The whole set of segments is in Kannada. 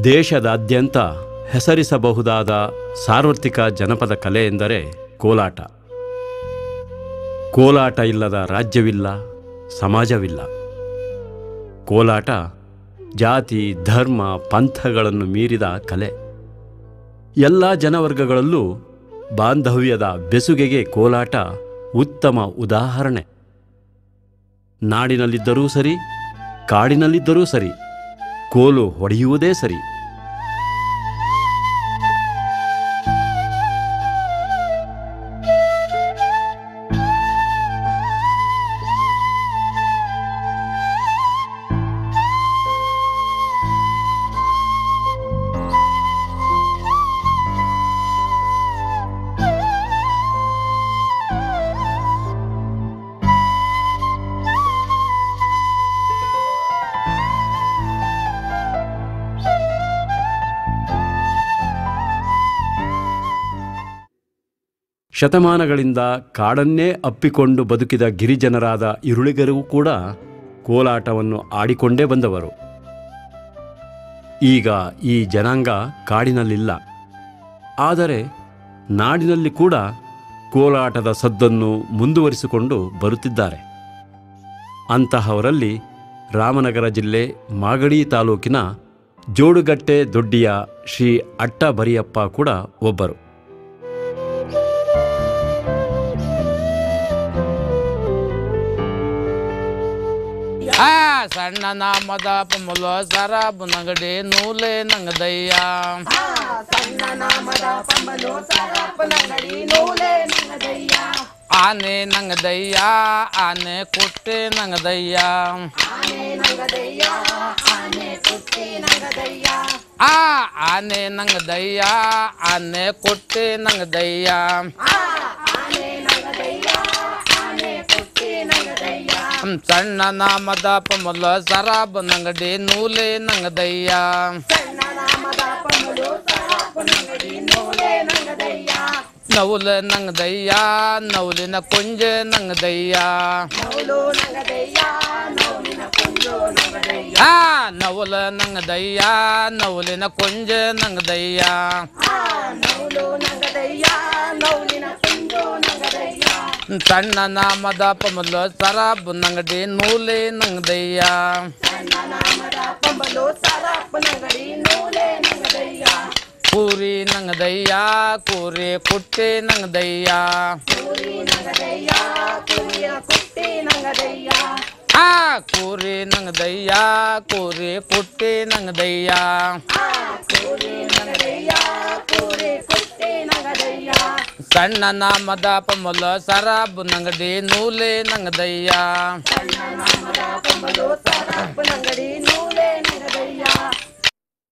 ದೇಶದಾದ್ಯಂತ ಹೆಸರಿಸಬಹುದಾದ ಸಾರ್ವತ್ರಿಕ ಜನಪದ ಕಲೆ ಎಂದರೆ ಕೋಲಾಟ. ಕೋಲಾಟ ಇಲ್ಲದ ರಾಜ್ಯವಿಲ್ಲ, ಸಮಾಜವಿಲ್ಲ. ಕೋಲಾಟ ಜಾತಿ, ಧರ್ಮ, ಪಂಥಗಳನ್ನು ಮೀರಿದ ಕಲೆ. ಎಲ್ಲ ಜನವರ್ಗಗಳಲ್ಲೂ ಬಾಂಧವ್ಯದ ಬೆಸುಗೆಗೆ ಕೋಲಾಟ ಉತ್ತಮ ಉದಾಹರಣೆ. ನಾಡಿನಲ್ಲಿದ್ದರೂ ಸರಿ, ಕಾಡಿನಲ್ಲಿದ್ದರೂ ಸರಿ, ಕೋಲು ಹೊಡೆಯುವುದೇ ಸರಿ. ಶತಮಾನಗಳಿಂದ ಕಾಡನ್ನೇ ಅಪ್ಪಿಕೊಂಡು ಬದುಕಿದ ಗಿರಿಜನರಾದ ಇರುಳಿಗರೂ ಕೂಡ ಕೋಲಾಟವನ್ನು ಆಡಿಕೊಂಡೇ ಬಂದವರು. ಈಗ ಈ ಜನಾಂಗ ಕಾಡಿನಲ್ಲಿಲ್ಲ. ಆದರೆ ನಾಡಿನಲ್ಲಿ ಕೂಡ ಕೋಲಾಟದ ಸದ್ದನ್ನು ಮುಂದುವರಿಸಿಕೊಂಡು ಬರುತ್ತಿದ್ದಾರೆ. ಅಂತಹವರಲ್ಲಿ ರಾಮನಗರ ಜಿಲ್ಲೆ ಮಾಗಡಿ ತಾಲೂಕಿನ ಜೋಡುಗಟ್ಟೆ ದೊಡ್ಡಿಯ ಶ್ರೀ ಅಟ್ಟ ಬರಿಯಪ್ಪ ಕೂಡ ಒಬ್ಬರು. ಸಣ್ಣ ನಾಮದ ಪಮುಲ ಸರ ಬುನಗಡಿ ನೂಲೆ ನಂಗದಯ್ಯ. ಆನೆ ನಂಗದಯ್ಯ, ಆನೆ ಕುಟ್ಟಿ ನಂಗದಯ್ಯ. ಆನೆ ನಂಗದಯ್ಯ, ಆನೆ ಕುಟ್ಟಿ ನಂಗದಯ್ಯ. ಸಣ್ಣ ನಾಮದ ಪಮುಲ ಸರ ಬುನಗಡಿ ನೂಲೆ ನಂಗದಯ್ಯ. ನವುಲ ನಂಗದಯ್ಯ, ನವುಲಿನ ಕುಂಜ ನಂಗದಯ್ಯ. ನವುಲ ನಂಗದಯ್ಯ, ನವುಲಿನ ಕುಂಜ ನಂಗದಯ್ಯ. ಸಣ್ಣ ನಾಮದ ಪಮುಲ ಸರ ಬುನಗಡಿ ನೂಲೆ ನಂಗದಯ್ಯ. ಕೂರಿ ನಂಗದಯ್ಯ, ಕೂರಿ ಕುಟ್ಟಿ ನಂಗದಯ್ಯ. ಕೂರಿ ನಂಗದಯ್ಯ, ಕೂರಿ ಕುಟ್ಟಿ ನಂಗದಯ್ಯ. ಸಣ್ಣ ನಾಮದ ಪಮುಲ ಸರ ಬುನಗಡಿ ನೂಲೆ ನಂಗದಯ್ಯ.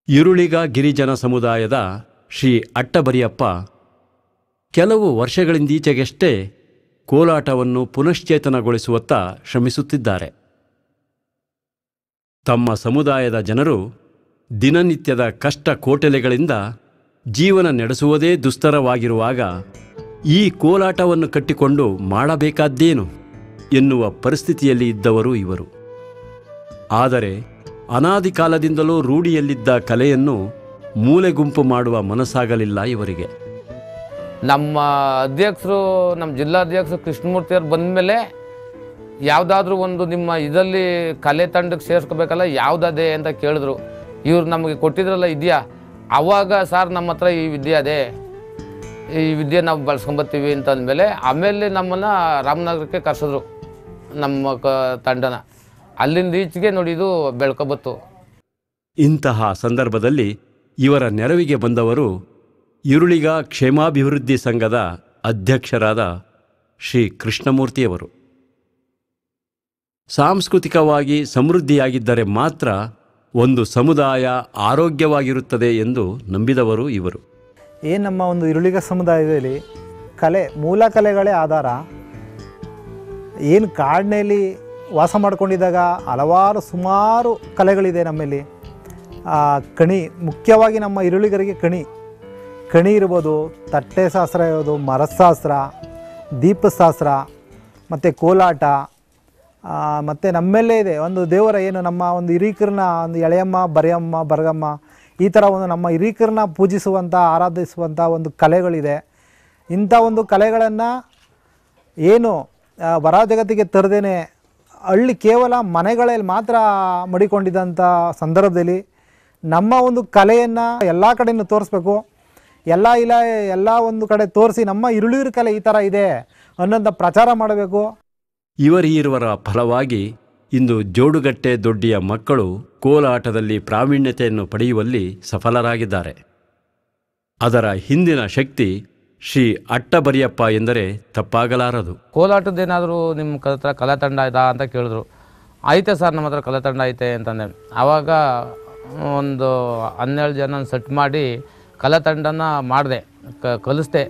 ಇರುಳಿಗ ಗಿರಿಜನ ಸಮುದಾಯದ ಶ್ರೀ ಅಟ್ಟಬರಿಯಪ್ಪ ಕೆಲವು ವರ್ಷಗಳಿಂದೀಚೆಗಷ್ಟೇ ಕೋಲಾಟವನ್ನು ಪುನಶ್ಚೇತನಗೊಳಿಸುವತ್ತ ಶ್ರಮಿಸುತ್ತಿದ್ದಾರೆ. ತಮ್ಮ ಸಮುದಾಯದ ಜನರು ದಿನನಿತ್ಯದ ಕಷ್ಟ ಕೋಟಲೆಗಳಿಂದ ಜೀವನ ನಡೆಸುವುದೇ ದುಸ್ತರವಾಗಿರುವಾಗ ಈ ಕೋಲಾಟವನ್ನು ಕಟ್ಟಿಕೊಂಡು ಮಾಡಬೇಕಾದ್ದೇನು ಎನ್ನುವ ಪರಿಸ್ಥಿತಿಯಲ್ಲಿ ಇದ್ದವರು ಇವರು. ಆದರೆ ಅನಾದಿ ಕಾಲದಿಂದಲೂ ರೂಢಿಯಲ್ಲಿದ್ದ ಕಲೆಯನ್ನು ಮೂಲೆಗುಂಪು ಮಾಡುವ ಮನಸ್ಸಾಗಲಿಲ್ಲ ಇವರಿಗೆ. ನಮ್ಮ ಅಧ್ಯಕ್ಷರು, ನಮ್ಮ ಜಿಲ್ಲಾಧ್ಯಕ್ಷರು ಕೃಷ್ಣಮೂರ್ತಿಯವರು ಬಂದ ಮೇಲೆ ಯಾವುದಾದ್ರೂ ಒಂದು ನಿಮ್ಮ ಇದರಲ್ಲಿ ಕಲೆ ತಂಡಕ್ಕೆ ಸೇರಿಸ್ಕೋಬೇಕಲ್ಲ, ಯಾವುದದೇ ಅಂತ ಕೇಳಿದ್ರು. ಇವ್ರು ನಮಗೆ ಕೊಟ್ಟಿದ್ರಲ್ಲ ಇದೆಯಾ, ಆವಾಗ ಸರ್ ನಮ್ಮ ಹತ್ರ ಈ ವಿದ್ಯೆ ಅದೇ, ಈ ವಿದ್ಯೆ ನಾವು ಬಳಸ್ಕೊಂಬತ್ತೀವಿ ಅಂತಂದಮೇಲೆ ಆಮೇಲೆ ನಮ್ಮನ್ನು ರಾಮನಗರಕ್ಕೆ ಕರೆಸಿದ್ರು ನಮ್ಮ ತಂಡನ. ಅಲ್ಲಿಂದ ಈಚೆಗೆ ನೋಡಿ ಇದು ಬೆಳ್ಕೊಬತ್ತು. ಇಂತಹ ಸಂದರ್ಭದಲ್ಲಿ ಇವರ ನೆರವಿಗೆ ಬಂದವರು ಇರುಳಿಗ ಕ್ಷೇಮಾಭಿವೃದ್ಧಿ ಸಂಘದ ಅಧ್ಯಕ್ಷರಾದ ಶ್ರೀ ಕೃಷ್ಣಮೂರ್ತಿಯವರು. ಸಾಂಸ್ಕೃತಿಕವಾಗಿ ಸಮೃದ್ಧಿಯಾಗಿದ್ದರೆ ಮಾತ್ರ ಒಂದು ಸಮುದಾಯ ಆರೋಗ್ಯವಾಗಿರುತ್ತದೆ ಎಂದು ನಂಬಿದವರು ಇವರು. ನಮ್ಮ ಒಂದು ಇರುಳಿಗ ಸಮುದಾಯದಲ್ಲಿ ಕಲೆ, ಮೂಲ ಕಲೆಗಳೇ ಆಧಾರ. ಏನು ಕಾಡಿನಲ್ಲಿ ವಾಸ ಮಾಡ್ಕೊಂಡಿದ್ದಾಗ ಸುಮಾರು ಕಲೆಗಳಿದೆ ನಮ್ಮಲ್ಲಿ. ಕಣಿ, ಮುಖ್ಯವಾಗಿ ನಮ್ಮ ಇರುಳಿಗರಿಗೆ ಕಣಿ ಇರ್ಬೋದು, ತಟ್ಟೆ ಶಾಸ್ತ್ರ ಇರ್ಬೋದು, ಮರಶಾಸ್ತ್ರ, ದೀಪಶಾಸ್ತ್ರ ಮತ್ತು ಕೋಲಾಟ, ಮತ್ತು ನಮ್ಮೆಲ್ಲೇ ಇದೆ ಒಂದು ದೇವರ ಏನು ನಮ್ಮ ಒಂದು ಹಿರೀಕರನ್ನ ಒಂದು ಎಳೆಯಮ್ಮ, ಬರೆಯಮ್ಮ, ಬರಗಮ್ಮ ಈ ಥರ ಒಂದು ನಮ್ಮ ಹಿರೀಕರನ್ನ ಪೂಜಿಸುವಂಥ ಆರಾಧಿಸುವಂಥ ಒಂದು ಕಲೆಗಳಿದೆ. ಇಂಥ ಒಂದು ಕಲೆಗಳನ್ನು ಏನು ಹೊರ ಜಗತ್ತಿಗೆ ತರದೇನೆ ಹಳ್ಳಿ ಕೇವಲ ಮನೆಗಳಲ್ಲಿ ಮಾತ್ರ ಮಡಿಕೊಂಡಿದ್ದಂಥ ಸಂದರ್ಭದಲ್ಲಿ ನಮ್ಮ ಒಂದು ಕಲೆಯನ್ನು ಎಲ್ಲ ಕಡೆಯೂ ತೋರಿಸ್ಬೇಕು. ಎಲ್ಲ ಒಂದು ಕಡೆ ತೋರಿಸಿ ನಮ್ಮ ಇರುಳಿರು ಕಲೆ ಈ ಥರ ಇದೆ ಅನ್ನೋಂಥ ಪ್ರಚಾರ ಮಾಡಬೇಕು. ಇವರ ಫಲವಾಗಿ ಇಂದು ಜೋಡುಗಟ್ಟೆ ದೊಡ್ಡಿಯ ಮಕ್ಕಳು ಕೋಲಾಟದಲ್ಲಿ ಪ್ರಾವೀಣ್ಯತೆಯನ್ನು ಪಡೆಯುವಲ್ಲಿ ಸಫಲರಾಗಿದ್ದಾರೆ. ಅದರ ಹಿಂದಿನ ಶಕ್ತಿ ಶ್ರೀ ಅಟ್ಟಬರಿಯಪ್ಪ ಎಂದರೆ ತಪ್ಪಾಗಲಾರದು. ಕೋಲಾಟದ್ದೇನಾದರೂ ನಿಮ್ಮ ಹತ್ರ ಕಲಾ ತಂಡ ಆಯ್ತಾ ಅಂತ ಕೇಳಿದ್ರು. ಐತೆ ಸರ್, ನಮ್ಮ ಹತ್ರ ಕಲಾ ತಂಡ ಐತೆ ಅಂತಂದೆ. ಆವಾಗ ಒಂದು 12 ಜನ ಸೆಟ್ ಮಾಡಿ ಕಲಾ ತಂಡನ ಮಾಡಿದೆ, ಕಲಿಸ್ದೆ.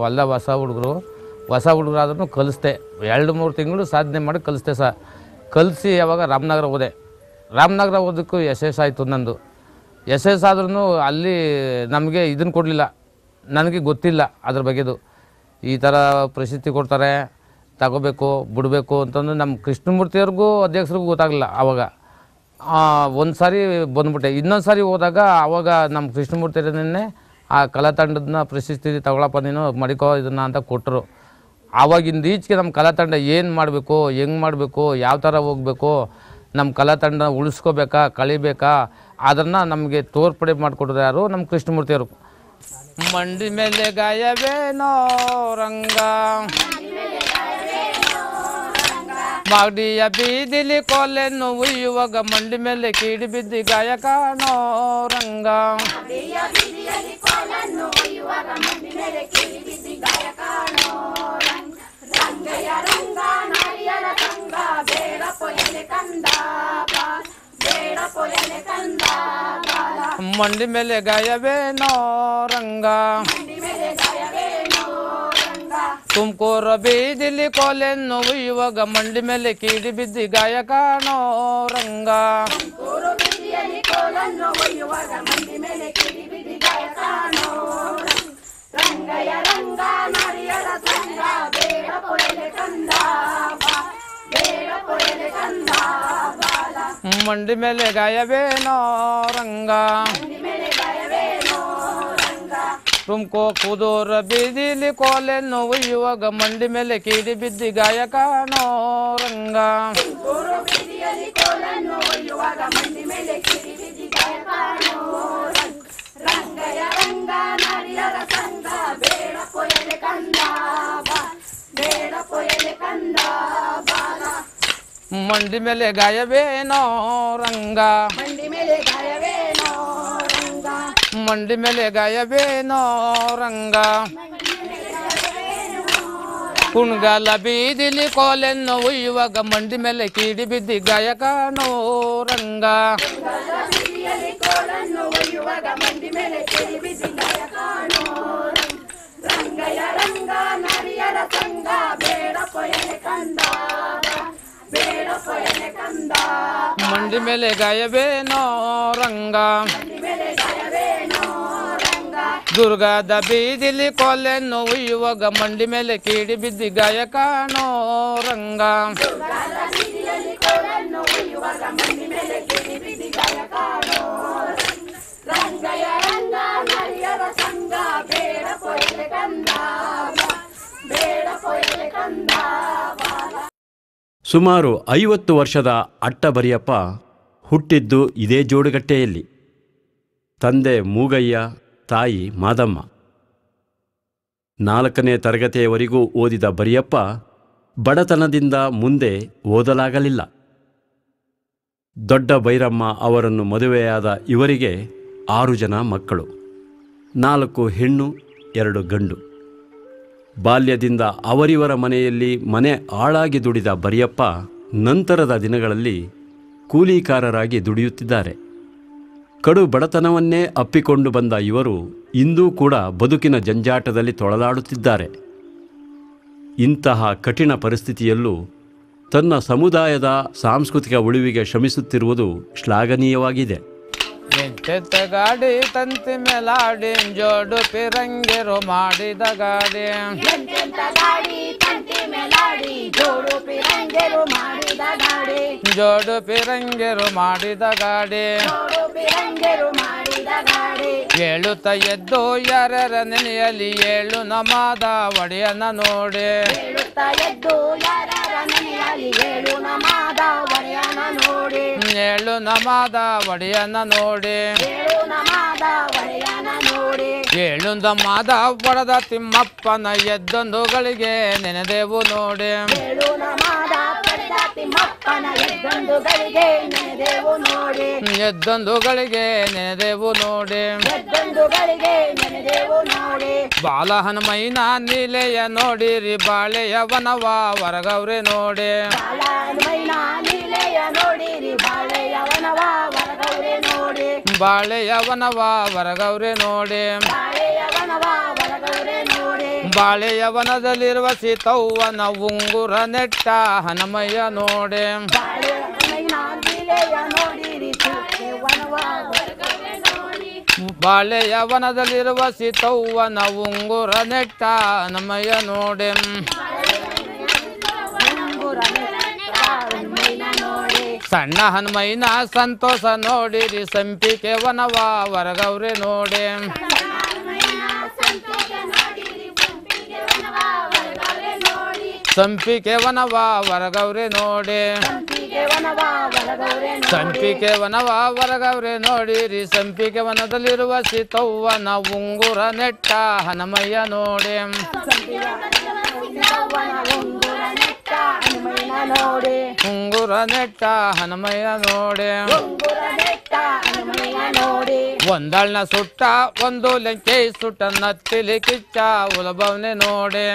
ಎಲ್ಲ ಹೊಸ ಹುಡುಗರಾದ್ರೂ ಕಲಿಸ್ದೆ. 2-3 ತಿಂಗಳು ಸಾಧನೆ ಮಾಡಿ ಕಲಿಸ್ದೆ ಸರ್. ಕಲಿಸಿ ಯಾವಾಗ ರಾಮನಗರ ಓದೋಕ್ಕೂ ಯಶಸ್ಸಾಯಿತು. ನಂದು ಯಶಸ್ಸಾದ್ರೂ ಅಲ್ಲಿ ನಮಗೆ ಇದನ್ನು ಕೊಡಲಿಲ್ಲ, ನನಗೆ ಗೊತ್ತಿಲ್ಲ ಅದ್ರ ಬಗ್ಗೆದು. ಈ ಥರ ಪ್ರಶಸ್ತಿ ಕೊಡ್ತಾರೆ, ತಗೋಬೇಕು ಬಿಡಬೇಕು ಅಂತಂದು ನಮ್ಮ ಕೃಷ್ಣಮೂರ್ತಿಯವ್ರಿಗೂ ಅಧ್ಯಕ್ಷರಿಗೂ ಗೊತ್ತಾಗಲಿಲ್ಲ. ಆವಾಗ ಒಂದು ಸಾರಿ ಬಂದ್ಬಿಟ್ಟೆ. ಇನ್ನೊಂದು ಸಾರಿ ಹೋದಾಗ ಆವಾಗ ನಮ್ಮ ಕೃಷ್ಣಮೂರ್ತಿಯನ್ನೇ ಆ ಕಲಾ ತಂಡದನ್ನ ಪ್ರಶಸ್ತಿ ತಗೊಳಪ್ಪ ನೀನು ಮಡಿಕೋ ಇದನ್ನು ಅಂತ ಕೊಟ್ಟರು. ಆವಾಗಿಂದ ಈಚೆಗೆ ನಮ್ಮ ಕಲಾ ತಂಡ ಏನು ಮಾಡಬೇಕು, ಹೆಂಗೆ ಮಾಡಬೇಕು, ಯಾವ ಥರ ಹೋಗಬೇಕು, ನಮ್ಮ ಕಲಾ ತಂಡ ಉಳಿಸ್ಕೋಬೇಕಾ ಕಳಿಬೇಕಾ ಅದನ್ನು ನಮಗೆ ತೋರ್ಪಡೆ ಮಾಡಿಕೊಟ್ರು ಯಾರು? ನಮ್ಮ ಕೃಷ್ಣಮೂರ್ತಿಯವರು. ಮಂಡಿ ಮೇಲೆ ಗಾಯವೇನೋ ರಂಗ, ಮಾಗಡಿಯ ಬೀದಿಲಿ ಕೊಲೆನ್ನು ಉಯ್ಯುವಾಗ ಮಂಡಿ ಮೇಲೆ ಕೀಡಿ ಬಿದ್ದಿ ಗಾಯ ಕಾಣೋ ರಂಗ. ಮಂಡಿ ಮೇಲೆ ಗಾಯವೇನೋ ರಂಗ, ತುಮಕೂರು ಬೀದಿಲಿ ಕೊಲೆನ್ನು ಉಯ್ಯುವಾಗ ಮಂಡಿ ಮೇಲೆ ಕೀಡಿ ಬಿದ್ದಿ ಗಾಯ ಕಾಣೋ ರಂಗ. ಮಂಡಿ ಮೇಲೆ ಗಾಯವೇನೋ ರಂಗ, ತುಮಕೂರು ಬೀದಿಲಿ ಕೋಲೆನ್ನು ಉಯ್ಯುವಾಗ ಮಂಡಿ ಮೇಲೆ ಕೀಡಿ ಬಿದ್ದಿ ಗಾಯ ಕಾಣೋ ರಂಗ. ಮಂಡಿ ಮೇಲೆ ಗಾಯವೇನೋ ರಂಗ, ಮಂಡಿ ಮೇಲೆ ಗಾಯವೇನೋ ರಂಗ, ಕುಣ್ಗಾಲ ಬೀದಿಲಿ ಕೋಲೆನ್ನು ಉಯ್ಯುವಾಗ ಮಂಡಿ ಮೇಲೆ ಕೀಡಿ ಬಿದ್ದಿ ಗಾಯ ಕಾಣೋ ರಂಗ. ಮಂಡಿ ಮೇಲೆ ಗಾಯವೇನೋ ರಂಗ, ದುರ್ಗಾದ ಬೀದಿಲಿ ಕೊಲೆನ್ನು ಉಯ್ಯುವಾಗ ಮಂಡಿ ಮೇಲೆ ಕೀಡಿ ಬಿದ್ದಿ ಗಾಯ ಕಾಣೋ ರಂಗ. ಸುಮಾರು 50 ವರ್ಷದ ಅಟ್ಟಬರಿಯಪ್ಪ ಹುಟ್ಟಿದ್ದು ಇದೇ ಜೋಡುಗಟ್ಟೆಯಲ್ಲಿ. ತಂದೆ ಮೂಗಯ್ಯ, ತಾಯಿ ಮಾದಮ್ಮ. 4ನೇ ತರಗತಿಯವರೆಗೂ ಓದಿದ ಬರಿಯಪ್ಪ ಬಡತನದಿಂದ ಮುಂದೆ ಓದಲಾಗಲಿಲ್ಲ. ದೊಡ್ಡ ಬೈರಮ್ಮ ಅವರನ್ನು ಮದುವೆಯಾದ ಇವರಿಗೆ 6 ಜನ ಮಕ್ಕಳು, 4 ಹೆಣ್ಣು 2 ಗಂಡು. ಬಾಲ್ಯದಿಂದ ಅವರಿವರ ಮನೆಯಲ್ಲಿ ಮನೆ ಆಳಾಗಿ ದುಡಿದ ಬರಿಯಪ್ಪ ನಂತರದ ದಿನಗಳಲ್ಲಿ ಕೂಲಿಕಾರರಾಗಿ ದುಡಿಯುತ್ತಿದ್ದಾರೆ. ಕಡು ಬಡತನವನ್ನೇ ಅಪ್ಪಿಕೊಂಡು ಬಂದ ಇವರು ಇಂದೂ ಕೂಡ ಬದುಕಿನ ಜಂಜಾಟದಲ್ಲಿ ತೊಳಲಾಡುತ್ತಿದ್ದಾರೆ. ಇಂತಹ ಕಠಿಣ ಪರಿಸ್ಥಿತಿಯಲ್ಲೂ ತನ್ನ ಸಮುದಾಯದ ಸಾಂಸ್ಕೃತಿಕ ಉಳಿವಿಗೆ ಶ್ರಮಿಸುತ್ತಿರುವುದು ಶ್ಲಾಘನೀಯವಾಗಿದೆ. ಎಂತೆತ್ತ ಗಾಡಿ ತಂತಿ ಮೇಲಾಡಿ ಜೋಡು ಪಿರಂಗಿರು ಮಾಡಿದ ಗಾಡಿ, ಜೋಡು ಪಿರಂಗಿರು ಮಾಡಿದ ಗಾಡಿ, ಏಳುತ್ತ ಎದ್ದು ಯಾರ್ಯಾರ ನೆನೆಯಲಿ ಏಳು ನಮಾದ ಒಡೆಯನ ನೋಡಿ ಏಳು ನಮಾದ ಒಡೆಯನ ನೋಡಿ ಏಳುಂದ ಮಾದ ಒಡೆದ ತಿಮ್ಮಪ್ಪನ ಎದ್ದೊಂದುಗಳಿಗೆ ನೆನೆದೆವು ನೋಡಿ ಎದ್ದೊಂದುಗಳಿಗೆ ನೆನೆದೆವು ನೋಡಿ ಬಾಲ ಹನುಮೈನ ನೀಲೆಯ ನೋಡಿರಿ ಬಾಳೆಯ ವನವ ವರಗವ್ರೆ ನೋಡಿ ಬಾಳೆಯ ವನವ ವರಗವ್ರೆ ನೋಡಿ ಬಾಳೆಯ ವನದಲ್ಲಿರುವ ಸೀತವ್ವನ ಉಂಗುರ ನೆಟ್ಟ ಹನುಮಯ್ಯ ನೋಡಿ ಬಾಳೆಯ ವನದಲ್ಲಿರುವ ಸೀತವ್ವನ ಉಂಗುರ ನೆಟ್ಟ ಹನುಮಯ್ಯ ನೋಡಿ ಸಣ್ಣ ಹನುಮೈನ ಸಂತೋಷ ನೋಡಿರಿ ಸಂಪಿಕೆ ವನವ ವರಗವ್ರೆ ನೋಡಿ ಸಂಪಿಕೆ ವನವ ವರಗವ್ರೆ ನೋಡಿ ಸಂಪಿಕೆ ವನವ ವರಗವ್ರೆ ನೋಡಿರಿ ಸಂಪಿಕೆ ವನದಲ್ಲಿರುವ ಸೀತವ್ವನ ಉಂಗುರ ನೆಟ್ಟ ಹನುಮಯ್ಯ ನೋಡಿ ಉಂಗುರ ನೆಟ್ಟ ಹನುಮಯ್ಯ ನೋಡಿ ಒಂದಳ್ನ ಸುಟ್ಟ ಒಂದು ಲಂಕೆ ಸುಟ್ಟ ನತ್ತಿಲಿ ಕಿಚ್ಚ ಉಲಭವನೆ ನೋಡಿ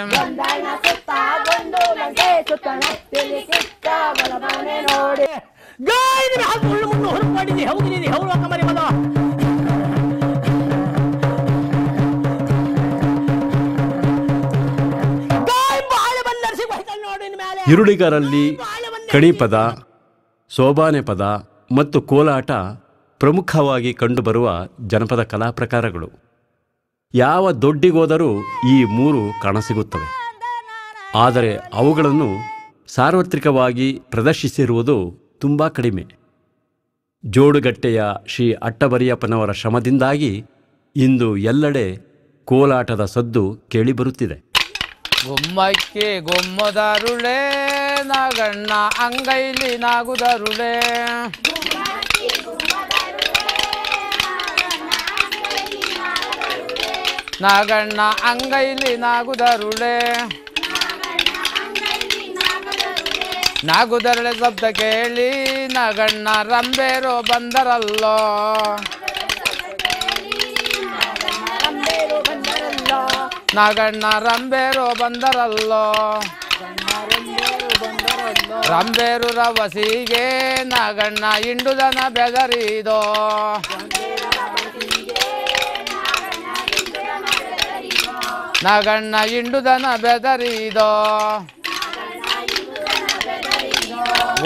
ಇರುಳಿಗರಲ್ಲಿ ಕಣಿಪದ, ಸೋಬಾನೆ ಪದ ಮತ್ತು ಕೋಲಾಟ ಪ್ರಮುಖವಾಗಿ ಕಂಡುಬರುವ ಜನಪದ ಕಲಾ ಪ್ರಕಾರಗಳು. ಯಾವ ದೊಡ್ಡಿಗೋದರೂ ಈ ಮೂರು ಕಾಣಸಿಗುತ್ತವೆ. ಆದರೆ ಅವುಗಳನ್ನು ಸಾರ್ವತ್ರಿಕವಾಗಿ ಪ್ರದರ್ಶಿಸಿರುವುದು ತುಂಬ ಕಡಿಮೆ. ಜೋಡುಗಟ್ಟೆಯ ಶ್ರೀ ಅಟ್ಟಬರಿಯಪ್ಪನವರ ಶ್ರಮದಿಂದಾಗಿ ಇಂದು ಎಲ್ಲೆಡೆ ಕೋಲಾಟದ ಸದ್ದು ಕೇಳಿಬರುತ್ತಿದೆ. ಗುಮ್ಮಕ್ಕೆ ಗುಮ್ಮದರುಳೆ ನಾಗಣ್ಣ ಅಂಗೈಲಿ ನಾಗುದರುಳೆ ನಾಗಣ್ಣ ಅಂಗೈಲಿ ನಾಗುದರುಳೆ ನಾಗುದರಳೆ ಶಬ್ದ ಕೇಳಿ ನಾಗಣ್ಣ ರಂಬೇರೋ ಬಂದರಲ್ಲೋ ನಾಗಣ್ಣ ರಂಬೇರು ಬಂದರಲ್ಲೋ ರಂಬೇರು ರವಸಿಗೆ ನಾಗಣ್ಣ ಇಂಡುದನ ಬೆದರಿದೋ ನಾಗಣ್ಣ ಇಂಡುದನ ಬೆದರಿದೋ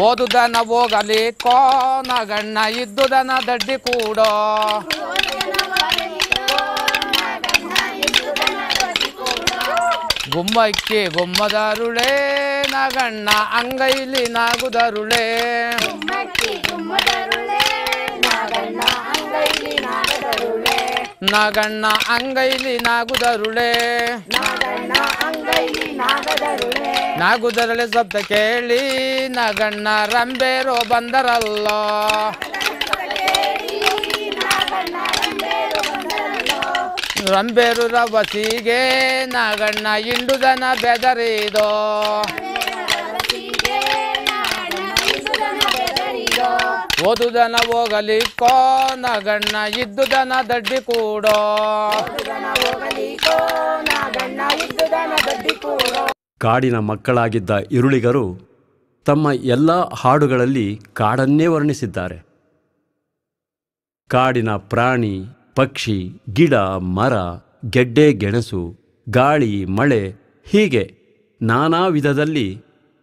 ಓದುದನ ಹೋಗಲಿಕ್ಕೋ ನಾಗಣ್ಣ ಇದ್ದುದನ ದಡ್ಡಿ ಕೂಡೋ ಗುಮ್ಮಕ್ಕೆ ಗುಮ್ಮದರುಳೆ ನಾಗಣ್ಣ ಅಂಗೈಲಿ ನಾಗುದರುಳೆ ನಾಗಣ್ಣ ಅಂಗೈಲಿ ನಾಗುದರುಳೆ ನಾಗುದರುಳೆ ಶಬ್ದ ಕೇಳಿ ನಾಗಣ್ಣ ರಂಬೇರೋ ಬಂದರಲ್ಲೋ ರಂಬೇರು ರವಸಿಗೆ ನಾಗಣ್ಣ ಇಂಡುದನ ಬೆದರಿದೋ ಓದುದನ ಹೋಗಲಿಕ್ಕೋ ನಾಗಣ್ಣ ಇದ್ದುದನ ದಡ್ಡಿ ಕೂಡೋ ಕಾಡಿನ ಮಕ್ಕಳಾಗಿದ್ದ ಇರುಳಿಗರು ತಮ್ಮ ಎಲ್ಲ ಹಾಡುಗಳಲ್ಲಿ ಕಾಡನ್ನೇ ವರ್ಣಿಸಿದ್ದಾರೆ. ಕಾಡಿನ ಪ್ರಾಣಿ, ಪಕ್ಷಿ, ಗಿಡ, ಮರ, ಗೆಡ್ಡೆ, ಗೆಣಸು, ಗಾಳಿ, ಮಳೆ ಹೀಗೆ ನಾನಾ ವಿಧದಲ್ಲಿ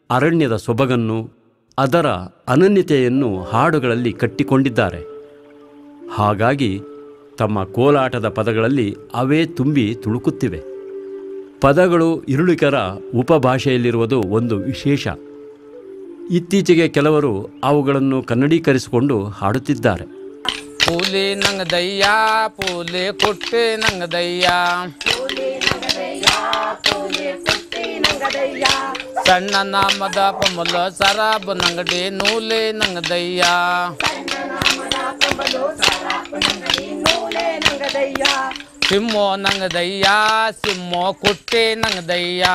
ಅರಣ್ಯದ ಸೊಬಗನ್ನು, ಅದರ ಅನನ್ಯತೆಯನ್ನು ಹಾಡುಗಳಲ್ಲಿ ಕಟ್ಟಿಕೊಂಡಿದ್ದಾರೆ. ಹಾಗಾಗಿ ತಮ್ಮ ಕೋಲಾಟದ ಪದಗಳಲ್ಲಿ ಅವೇ ತುಂಬಿ ತುಳುಕುತ್ತಿವೆ. ಪದಗಳು ಇರುಳಿಗರ ಉಪಭಾಷೆಯಲ್ಲಿರುವುದು ಒಂದು ವಿಶೇಷ. ಇತ್ತೀಚೆಗೆ ಕೆಲವರು ಅವುಗಳನ್ನು ಕನ್ನಡೀಕರಿಸಿಕೊಂಡು ಹಾಡುತ್ತಿದ್ದಾರೆ. ಕೂಲಿ ನಂಗದಯ್ಯ ಪೂಲಿ ಕುಟ್ಟಿ ನಂಗದಯ್ಯ ಸಣ್ಣ ನಾಮದ ಪಮಲ ಸರಾಬ್ ನಂಗಡಿ ನೂಲೆ ನಂಗದಯ್ಯ ಸಿಮ್ಮೋ ನಂಗದಯ್ಯ ಸಿಮ್ಮೋ ಕುಟ್ಟಿ ನಂಗದಯ್ಯ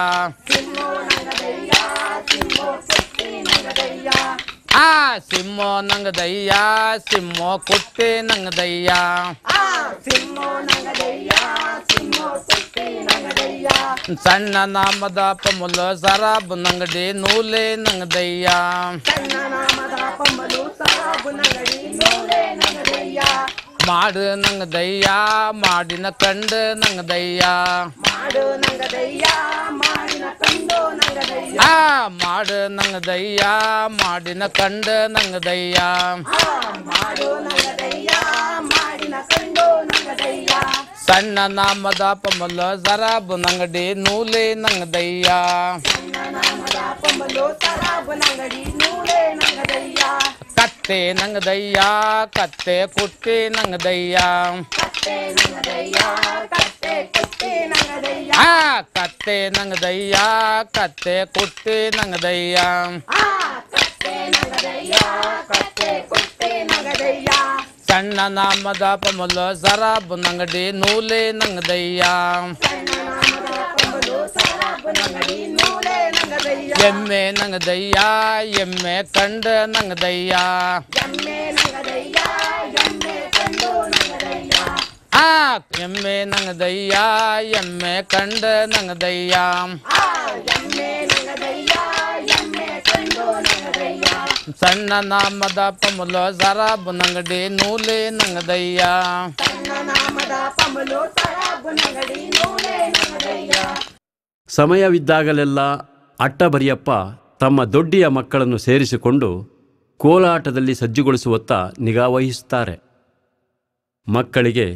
ಸಿಮ್ಮೋ ನಂಗದಯ್ಯ ಸಿಮ್ಮೋ ಕುಟ್ಟಿ ನಂಗದಯ್ಯ ಸಣ್ಣ ನಾಮದ ಪಮುಲ ಸರಾಬ್ ನಂಗಡಿ ನೂಲೆ ನಂಗದಯ್ಯ ಮಾಡು ನಂಗದಯ್ಯ ಮಾಡಿನ ಕಂಡು ನಂಗದಯ್ಯ ಮಾಡು ನಂಗದಯ್ಯ ಮಾಡಿನ ಕಂಡು ನಂಗದಯ್ಯ ಸಣ್ಣ ನಾಮದ ಪಮಲ ಸರಾಬ್ ನಂಗಡಿ ನೂಲೆ ನಂಗದಯ್ಯ ಕತ್ತೆ ನಂಗದಯ್ಯ ಕತ್ತೆ ಕುಟ್ಟಿ ನಂಗದಯ್ಯ ಕತ್ತೆ ನಂಗದಯ್ಯ ಕತ್ತೆ ಕುಟ್ಟಿ ನಂಗದಯ್ಯ ಸಣ್ಣ ನಾಮದ ಪಮಲ ಸರಾಬ್ ನಂಗಡಿ ನೂಲೆ ನಂಗದಯ್ಯ ಎಮ್ಮೆ ನಂಗದಯ್ಯ ಎಮ್ಮೆ ಕಂಡ ನಂಗದಯ್ಯ ಎಮ್ಮೆ ನಂಗದಯ್ಯ ಎಮ್ಮೆ ಕಂಡ ನಂಗದಯ್ಯ ಸಣ್ಣ ನಾಮದ ಪಮಲ ಸರಾಬ್ ನಂಗಡಿ ನೂಲೆ ನಂಗದಯ್ಯ ಸಮಯವಿದ್ದಾಗಲೆಲ್ಲ ಅಟ್ಟಬರಿಯಪ್ಪ ತಮ್ಮ ದೊಡ್ಡಿಯ ಮಕ್ಕಳನ್ನು ಸೇರಿಸಿಕೊಂಡು ಕೋಲಾಟದಲ್ಲಿ ಸಜ್ಜುಗೊಳಿಸುವತ್ತ ನಿಗಾವಹಿಸುತ್ತಾರೆ. ಮಕ್ಕಳಿಗೆ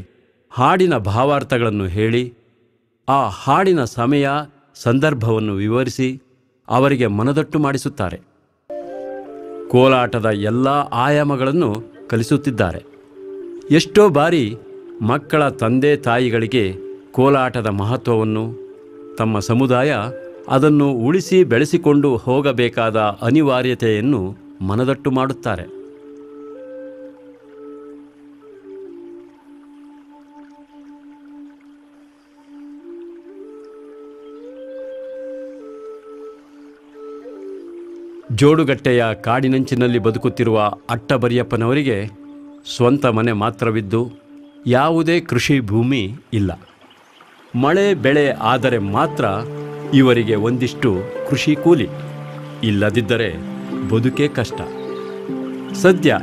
ಹಾಡಿನ ಭಾವಾರ್ಥಗಳನ್ನು ಹೇಳಿ ಆ ಹಾಡಿನ ಸಮಯ ಸಂದರ್ಭವನ್ನು ವಿವರಿಸಿ ಅವರಿಗೆ ಮನದಟ್ಟು ಮಾಡಿಸುತ್ತಾರೆ. ಕೋಲಾಟದ ಎಲ್ಲ ಆಯಾಮಗಳನ್ನು ಕಲಿಸುತ್ತಿದ್ದಾರೆ. ಎಷ್ಟೋ ಬಾರಿ ಮಕ್ಕಳ ತಂದೆ ತಾಯಿಗಳಿಗೆ ಕೋಲಾಟದ ಮಹತ್ವವನ್ನು, ತಮ್ಮ ಸಮುದಾಯ ಅದನ್ನು ಉಳಿಸಿ ಬೆಳೆಸಿಕೊಂಡು ಹೋಗಬೇಕಾದ ಅನಿವಾರ್ಯತೆಯನ್ನು ಮನದಟ್ಟು ಮಾಡುತ್ತಾರೆ. ಜೋಡುಗಟ್ಟೆಯ ಕಾಡಿನಂಚಿನಲ್ಲಿ ಬದುಕುತ್ತಿರುವ ಅಟ್ಟಬರಿಯಪ್ಪನವರಿಗೆ ಸ್ವಂತ ಮನೆ ಮಾತ್ರವಿದ್ದು ಯಾವುದೇ ಕೃಷಿ ಭೂಮಿ ಇಲ್ಲ. ಮಳೆ ಬೆಳೆ ಆದರೆ ಮಾತ್ರ ಇವರಿಗೆ ಒಂದಿಷ್ಟು ಕೃಷಿ ಕೂಲಿ, ಇಲ್ಲದಿದ್ದರೆ ಬದುಕೇ ಕಷ್ಟ. ಸದ್ಯ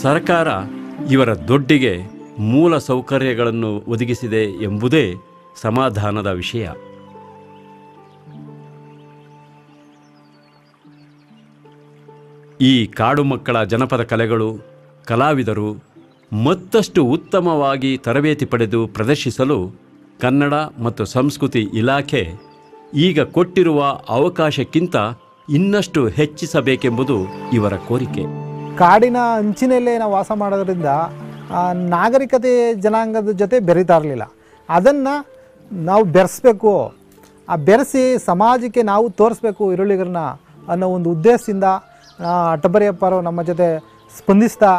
ಸರ್ಕಾರ ಇವರ ದೊಡ್ಡಿಗೆ ಮೂಲ ಸೌಕರ್ಯಗಳನ್ನು ಒದಗಿಸಿದೆ ಎಂಬುದೇ ಸಮಾಧಾನದ ವಿಷಯ. ಈ ಕಾಡು ಮಕ್ಕಳ ಜನಪದ ಕಲೆಗಳು, ಕಲಾವಿದರು ಮತ್ತಷ್ಟು ಉತ್ತಮವಾಗಿ ತರಬೇತಿ ಪಡೆದು ಪ್ರದರ್ಶಿಸಲು ಕನ್ನಡ ಮತ್ತು ಸಂಸ್ಕೃತಿ ಇಲಾಖೆ ಈಗ ಕೊಟ್ಟಿರುವ ಅವಕಾಶಕ್ಕಿಂತ ಇನ್ನಷ್ಟು ಹೆಚ್ಚಿಸಬೇಕೆಂಬುದು ಇವರ ಕೋರಿಕೆ. ಕಾಡಿನ ಅಂಚಿನಲ್ಲೇ ನಾವು ವಾಸ ಮಾಡೋದ್ರಿಂದ ನಾಗರಿಕತೆ ಜನಾಂಗದ ಜೊತೆ ಬೆರೀತಾ ಇರಲಿಲ್ಲ. ಅದನ್ನು ನಾವು ಬೆರೆಸಬೇಕು, ಆ ಬೆರೆಸಿ ಸಮಾಜಕ್ಕೆ ನಾವು ತೋರಿಸ್ಬೇಕು ಈರುಳ್ಳಿಗರನ್ನ ಅನ್ನೋ ಒಂದು ಉದ್ದೇಶದಿಂದ ಅಟ್ಟಬರಿಯಪ್ಪರು ನಮ್ಮ ಜೊತೆ ಸ್ಪಂದಿಸ್ತಾ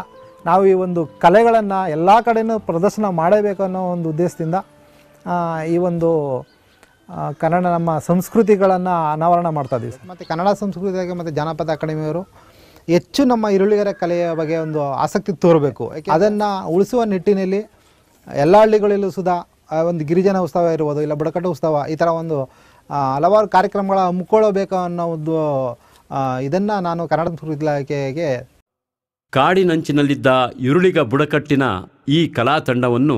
ನಾವು ಈ ಒಂದು ಕಲೆಗಳನ್ನು ಎಲ್ಲ ಕಡೆಯೂ ಪ್ರದರ್ಶನ ಮಾಡಬೇಕು ಅನ್ನೋ ಒಂದು ಉದ್ದೇಶದಿಂದ ಈ ಒಂದು ಕನ್ನಡ ನಮ್ಮ ಸಂಸ್ಕೃತಿಗಳನ್ನು ಅನಾವರಣ ಮಾಡ್ತಾಯಿದ್ದೀವಿ ಸರ್. ಮತ್ತು ಕನ್ನಡ ಸಂಸ್ಕೃತಿ ಮತ್ತು ಜಾನಪದ ಅಕಾಡೆಮಿಯವರು ಹೆಚ್ಚು ನಮ್ಮ ಈರುಳ್ಳಿಗರ ಕಲೆಯ ಬಗ್ಗೆ ಒಂದು ಆಸಕ್ತಿ ತೋರಬೇಕು. ಅದನ್ನು ಉಳಿಸುವ ನಿಟ್ಟಿನಲ್ಲಿ ಎಲ್ಲ ಹಳ್ಳಿಗಳಲ್ಲೂ ಸುಧಾ ಒಂದು ಗಿರಿಜನ ಉತ್ಸವ ಇರ್ಬೋದು, ಇಲ್ಲ ಬುಡಕಟ್ಟು ಉತ್ಸವ, ಈ ಥರ ಒಂದು ಹಲವಾರು ಕಾರ್ಯಕ್ರಮಗಳ ಹಮ್ಮಿಕೊಳ್ಳಬೇಕು ಅನ್ನೋ ಒಂದು ಇದನ್ನು ನಾನು ಕನ್ನಡ ಸಂಸ್ಕೃತಿ ಇಲಾಖೆಗೆ. ಕಾಡಿನಂಚಿನಲ್ಲಿದ್ದ ಈರುಳಿಗ ಬುಡಕಟ್ಟಿನ ಈ ಕಲಾ ತಂಡವನ್ನು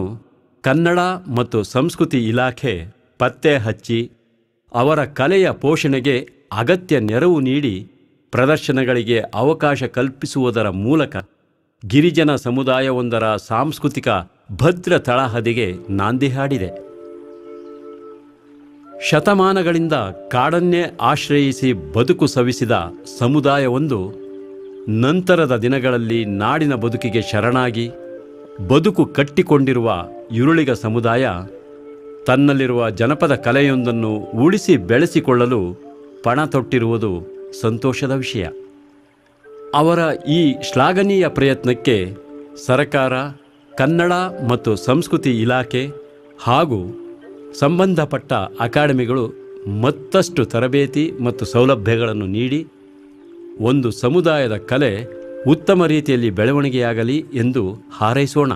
ಕನ್ನಡ ಮತ್ತು ಸಂಸ್ಕೃತಿ ಇಲಾಖೆ ಪತ್ತೆ ಹಚ್ಚಿ ಅವರ ಕಲೆಯ ಪೋಷಣೆಗೆ ಅಗತ್ಯ ನೆರವು ನೀಡಿ ಪ್ರದರ್ಶನಗಳಿಗೆ ಅವಕಾಶ ಕಲ್ಪಿಸುವುದರ ಮೂಲಕ ಗಿರಿಜನ ಸಮುದಾಯವೊಂದರ ಸಾಂಸ್ಕೃತಿಕ ಭದ್ರ ತಳಹದಿಗೆ ನಾಂದಿ ಹಾಡಿದೆ. ಶತಮಾನಗಳಿಂದ ಕಾಡನ್ನೇ ಆಶ್ರಯಿಸಿ ಬದುಕು ಸವಿಸಿದ ಸಮುದಾಯವೊಂದು ನಂತರದ ದಿನಗಳಲ್ಲಿ ನಾಡಿನ ಬದುಕಿಗೆ ಶರಣಾಗಿ ಬದುಕು ಕಟ್ಟಿಕೊಂಡಿರುವ ಈರುಳಿಗ ಸಮುದಾಯ ತನ್ನಲ್ಲಿರುವ ಜನಪದ ಕಲೆಯೊಂದನ್ನು ಉಳಿಸಿ ಬೆಳೆಸಿಕೊಳ್ಳಲು ಪಣ ತೊಟ್ಟಿರುವುದು ಸಂತೋಷದ ವಿಷಯ. ಅವರ ಈ ಶ್ಲಾಘನೀಯ ಪ್ರಯತ್ನಕ್ಕೆ ಸರ್ಕಾರ, ಕನ್ನಡ ಮತ್ತು ಸಂಸ್ಕೃತಿ ಇಲಾಖೆ ಹಾಗೂ ಸಂಬಂಧಪಟ್ಟ ಅಕಾಡೆಮಿಗಳು ಮತ್ತಷ್ಟು ತರಬೇತಿ ಮತ್ತು ಸೌಲಭ್ಯಗಳನ್ನು ನೀಡಿ ಒಂದು ಸಮುದಾಯದ ಕಲೆ ಉತ್ತಮ ರೀತಿಯಲ್ಲಿ ಬೆಳವಣಿಗೆಯಾಗಲಿ ಎಂದು ಹಾರೈಸೋಣ.